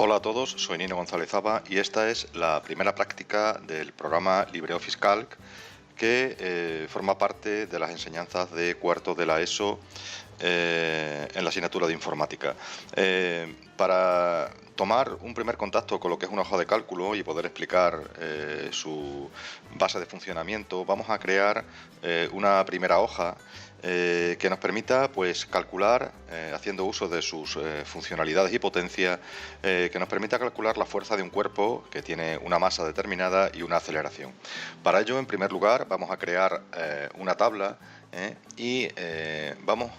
Hola a todos, soy Nino González Zaba y esta es la primera práctica del programa LibreOffice Calc que forma parte de las enseñanzas de cuarto de la ESO en la asignatura de informática. Para tomar un primer contacto con lo que es una hoja de cálculo y poder explicar su base de funcionamiento, vamos a crear una primera hoja que nos permita pues calcular, haciendo uso de sus funcionalidades y potencia, que nos permita calcular la fuerza de un cuerpo que tiene una masa determinada y una aceleración. Para ello, en primer lugar, vamos a crear una tabla y vamos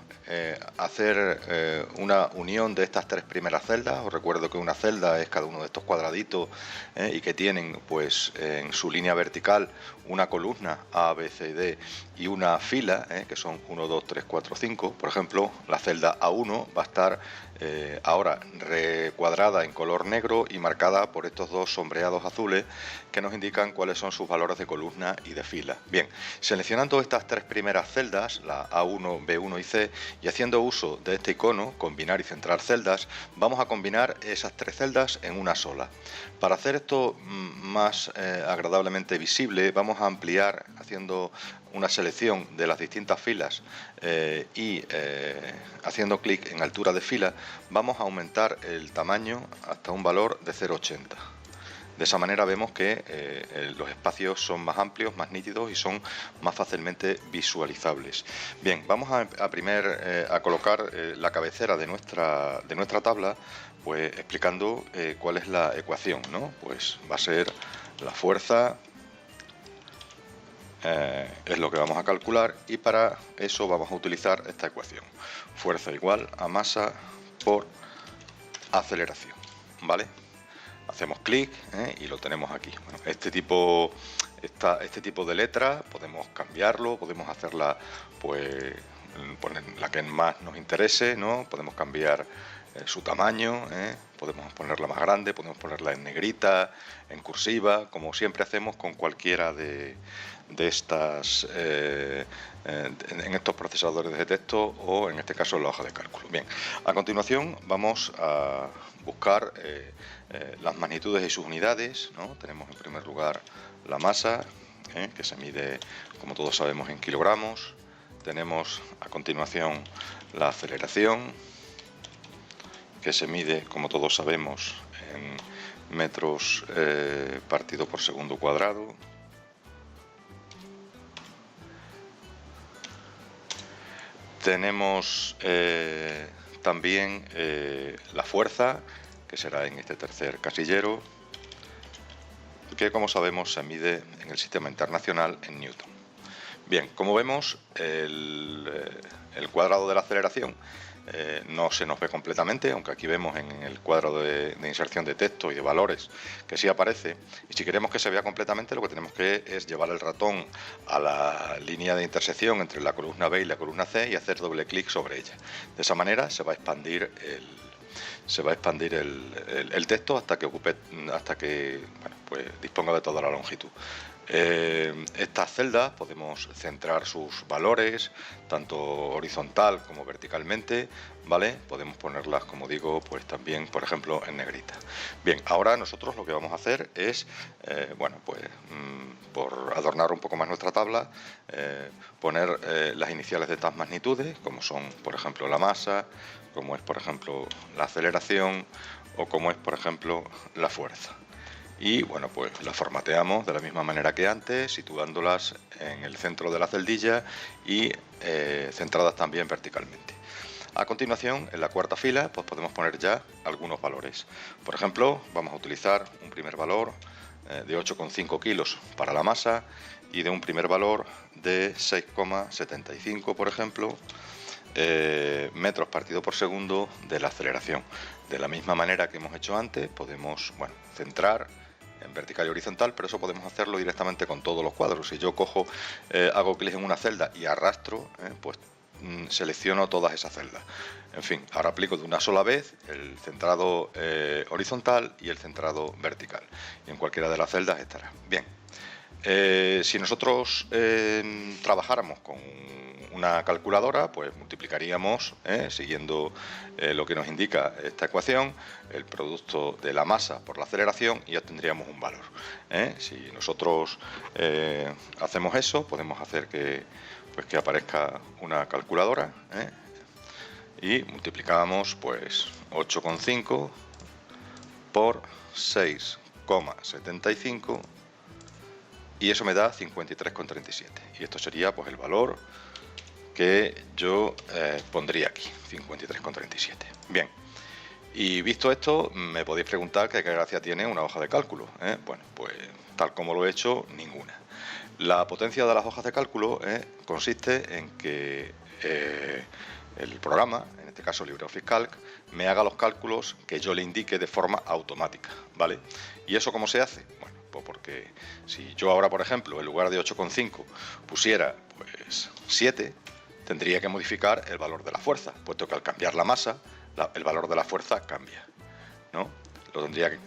a hacer una unión de estas tres primeras celdas. Os recuerdo que una celda es cada uno de estos cuadraditos y que tienen pues en su línea vertical una columna A, B, C y D y una fila que son 1, 2, 3, 4, 5. Por ejemplo, la celda A1 va a estar ahora recuadrada en color negro y marcada por estos dos sombreados azules que nos indican cuáles son sus valores de columna y de fila. Bien, seleccionando estas tres primeras celdas, la A1, B1 y C, y haciendo uso de este icono, combinar y centrar celdas, vamos a combinar esas tres celdas en una sola. Para hacer esto más agradablemente visible, vamos a ampliar haciendo una selección de las distintas filas y haciendo clic en altura de fila, vamos a aumentar el tamaño hasta un valor de 0,80. De esa manera vemos que los espacios son más amplios, más nítidos y son más fácilmente visualizables. Bien, vamos a colocar la cabecera de nuestra tabla, pues explicando cuál es la ecuación, ¿no? Pues va a ser la fuerza, es lo que vamos a calcular, y para eso vamos a utilizar esta ecuación: fuerza igual a masa por aceleración, ¿vale? Hacemos clic y lo tenemos aquí. Bueno, este tipo de letra podemos cambiarlo, podemos hacerla, pues poner la que más nos interese, ¿no? Podemos cambiar su tamaño, podemos ponerla más grande, podemos ponerla en negrita, en cursiva, como siempre hacemos con cualquiera de estas en estos procesadores de texto o en este caso en la hoja de cálculo. Bien, a continuación vamos a buscar las magnitudes y sus unidades, ¿no? Tenemos en primer lugar la masa, que se mide, como todos sabemos, en kilogramos. Tenemos a continuación la aceleración, que se mide, como todos sabemos, en metros partido por segundo cuadrado. Tenemos también la fuerza, que será en este tercer casillero, que como sabemos se mide en el sistema internacional en Newton. Bien, como vemos, el cuadrado de la aceleración no se nos ve completamente, aunque aquí vemos en el cuadro de inserción de texto y de valores que sí aparece. Y si queremos que se vea completamente, lo que tenemos que es llevar el ratón a la línea de intersección entre la columna B y la columna C y hacer doble clic sobre ella. De esa manera se va a expandir el texto hasta que bueno, pues disponga de toda la longitud. Estas celdas podemos centrar sus valores tanto horizontal como verticalmente, ¿vale? Podemos ponerlas, como digo, pues también, por ejemplo, en negrita. Bien, ahora nosotros lo que vamos a hacer es, bueno, pues por adornar un poco más nuestra tabla, poner las iniciales de estas magnitudes, como son, por ejemplo, la masa, como es, por ejemplo, la aceleración o como es, por ejemplo, la fuerza. Y bueno, pues las formateamos de la misma manera que antes, situándolas en el centro de la celdilla y centradas también verticalmente. A continuación, en la cuarta fila, pues podemos poner ya algunos valores. Por ejemplo, vamos a utilizar un primer valor de 8,5 kilos para la masa y de un primer valor de 6,75, por ejemplo, metros partido por segundo de la aceleración. De la misma manera que hemos hecho antes, podemos, bueno, centrar en vertical y horizontal, pero eso podemos hacerlo directamente con todos los cuadros. Si yo cojo, hago clic en una celda y arrastro, pues selecciono todas esas celdas. En fin, ahora aplico de una sola vez el centrado horizontal y el centrado vertical, y en cualquiera de las celdas estará. Bien, Si nosotros trabajáramos con una calculadora, pues multiplicaríamos, siguiendo lo que nos indica esta ecuación, el producto de la masa por la aceleración y obtendríamos un valor. Si nosotros hacemos eso, podemos hacer que aparezca una calculadora, y multiplicamos pues 8,5 por 6,75 y eso me da 53,37, y esto sería pues el valor que yo pondría aquí, 53,37. Bien, y visto esto, me podéis preguntar qué gracia tiene una hoja de cálculo. Bueno, pues tal como lo he hecho, ninguna. La potencia de las hojas de cálculo consiste en que el programa, en este caso LibreOffice Calc, me haga los cálculos que yo le indique de forma automática, ¿vale? ¿Y eso cómo se hace? Bueno, pues porque si yo ahora, por ejemplo, en lugar de 8,5 pusiera pues 7, tendría que modificar el valor de la fuerza, puesto que al cambiar la masa, el valor de la fuerza cambia, ¿no?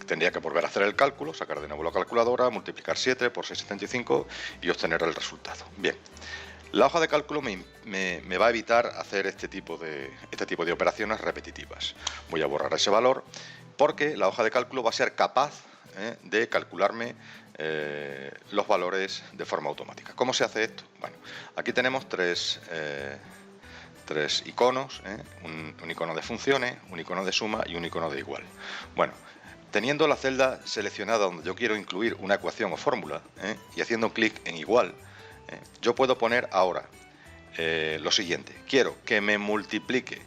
Tendría que volver a hacer el cálculo, sacar de nuevo la calculadora, multiplicar 7 por 6,75 y obtener el resultado. Bien, la hoja de cálculo me va a evitar hacer este tipo de operaciones repetitivas. Voy a borrar ese valor porque la hoja de cálculo va a ser capaz de calcularme los valores de forma automática. ¿Cómo se hace esto? Bueno, aquí tenemos tres iconos, un icono de funciones, un icono de suma y un icono de igual. Bueno, teniendo la celda seleccionada donde yo quiero incluir una ecuación o fórmula, y haciendo clic en igual, yo puedo poner ahora lo siguiente: quiero que me multiplique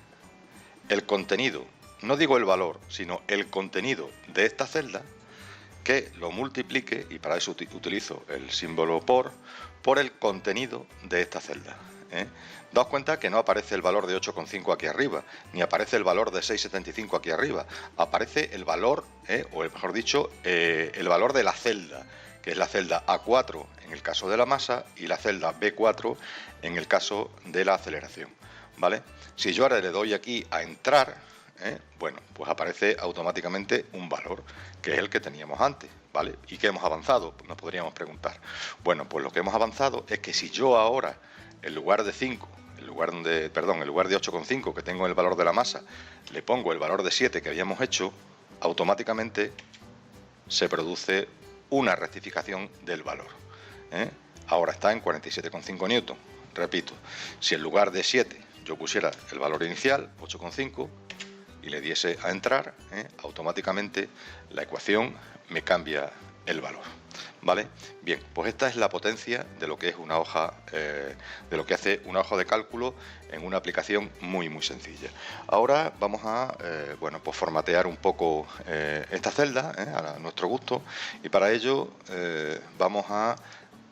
el contenido, no digo el valor, sino el contenido de esta celda, que lo multiplique, y para eso utilizo el símbolo por el contenido de esta celda. Daos cuenta que no aparece el valor de 8,5 aquí arriba, ni aparece el valor de 6,75 aquí arriba, aparece el valor, o mejor dicho, el valor de la celda, que es la celda A4 en el caso de la masa y la celda B4 en el caso de la aceleración, ¿vale? Si yo ahora le doy aquí a entrar, bueno, pues aparece automáticamente un valor, que es el que teníamos antes, ¿vale? ¿Y qué hemos avanzado? Nos podríamos preguntar. Bueno, pues lo que hemos avanzado es que si yo ahora, en lugar de 5, en lugar de 8,5 que tengo el valor de la masa, le pongo el valor de 7 que habíamos hecho, automáticamente se produce una rectificación del valor. Ahora está en 47,5 newton. Repito, si en lugar de 7 yo pusiera el valor inicial, 8,5, y le diese a entrar, automáticamente la ecuación me cambia el valor, ¿vale? Bien, pues esta es la potencia de lo que es una hoja, de lo que hace una hoja de cálculo en una aplicación muy sencilla. Ahora vamos a bueno, pues formatear un poco esta celda a nuestro gusto, y para ello vamos a,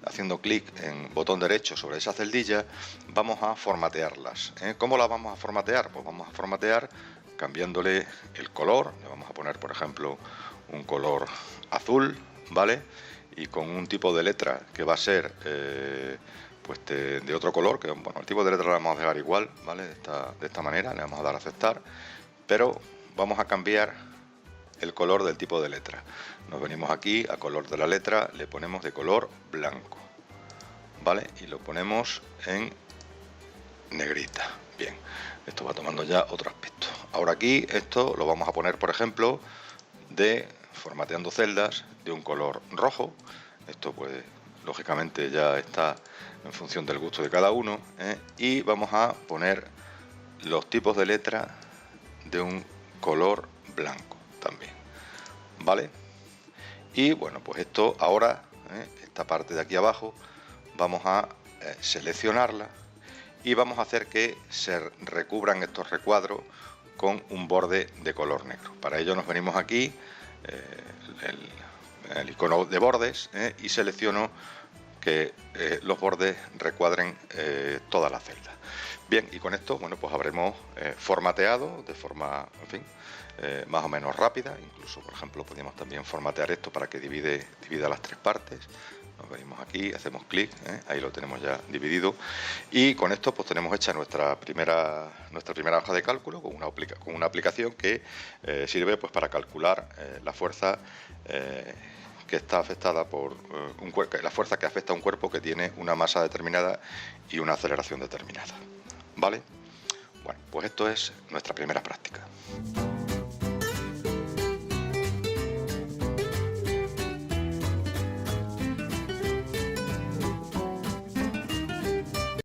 haciendo clic en botón derecho sobre esa celdilla, vamos a formatearlas. ¿Cómo las vamos a formatear? Pues vamos a formatear cambiándole el color. Le vamos a poner, por ejemplo, un color azul, ¿vale? Y con un tipo de letra que va a ser pues de otro color, que bueno, el tipo de letra lo vamos a dejar igual, ¿vale? De esta manera, le vamos a dar a aceptar, pero vamos a cambiar el color del tipo de letra. Nos venimos aquí a color de la letra, le ponemos de color blanco, ¿vale? Y lo ponemos en negrita. Bien, esto va tomando ya otro aspecto. Ahora aquí esto lo vamos a poner, por ejemplo, de formateando celdas de un color rojo. Esto pues lógicamente ya está en función del gusto de cada uno, y vamos a poner los tipos de letra de un color blanco también, ¿vale? Y bueno, pues esto ahora, esta parte de aquí abajo, vamos a seleccionarla y vamos a hacer que se recubran estos recuadros con un borde de color negro. Para ello nos venimos aquí, el icono de bordes, y selecciono que los bordes recuadren toda la celda. Bien, y con esto, bueno, pues habremos formateado de forma, en fin, más o menos rápida. Incluso, por ejemplo, podríamos también formatear esto para que divida las tres partes. Nos venimos aquí, hacemos clic, ahí lo tenemos ya dividido, y con esto pues tenemos hecha nuestra primera hoja de cálculo con una aplicación que sirve pues para calcular la fuerza que está afectada por la fuerza que afecta a un cuerpo que tiene una masa determinada y una aceleración determinada. ¿Vale? Bueno, pues esto es nuestra primera práctica.